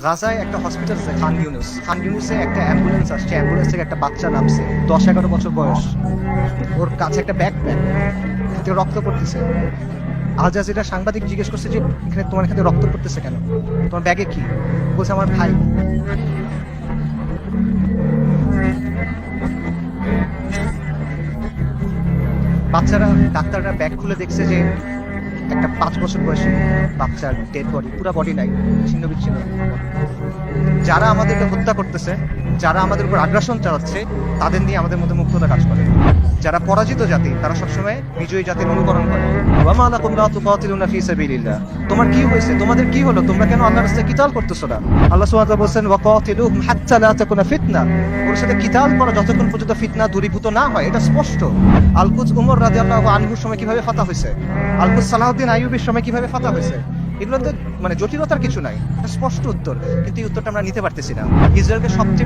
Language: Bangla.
গাজায় একটা হসপিটাল আছে খান ইউনুসে একটা অ্যাম্বুলেন্স আসছে, অ্যাম্বুলেন্স থেকে একটা বাচ্চা নামছে, 10-11 বছর বয়স। ওর কাছে একটা ব্যাকপ্যাক, হাতে রক্ত পড়তেছে। আল জাজিরা সাংবাদিক জিজ্ঞেস করছে যে এখানে তোমার এখানে রক্ত পড়তেছে কেন, তোমার ব্যাগে কি? বলছে আমার ভাই। বাচ্চারা, ডাক্তাররা ব্যাগ খুলে দেখছে যে একটা 5 বছর বয়সী বাচ্চার ডেড বডি, পুরো বডি নাই, ছিন্ন বিচ্ছিন্ন। যারা আমাদেরকে হত্যা করতেছে, যারা আমাদের উপর আগ্রাসন চালাচ্ছে, তাদের নিয়ে আমাদের মধ্যে মুগ্ধতা কাজ করে। যারা পরাজিত জাতি, তারা সবসময় বিজয়ী জাতির অনুকরণ করে। ওয়ামা লাকুম লা তুকাতিলুনা ফি সাবিলিল্লাহ, তোমার কি হয়েছে, তোমাদের কি হলো, তোমরা কেন আল্লাহর রাস্তায় কিতাল করতেছো না? আল্লাহ সুবহানাহু ওয়া তাআলা বলেন ওয়াকাতিলুহুম হাত্তা লা তাকুনা ফিতনা, ওর সাথে কিতাল করো যতক্ষণ পর্যন্ত ফিতনা দূরীভূত না হয়। এটা স্পষ্ট। আল-কুদস উমর রাদিয়াল্লাহু আনহুর সময় কিভাবে ফাতা হয়েছে, আল-কুদস সালাহউদ্দিন আইয়ুবীর সময় কিভাবে ফাতা হয়েছে, এগুলোতে মানে জটিলতার কিছু নাই, এটা স্পষ্ট উত্তর। কিন্তু এই উত্তরটা আমরা নিতে পারতেছি না। ইসরায়েলকে সবচেয়ে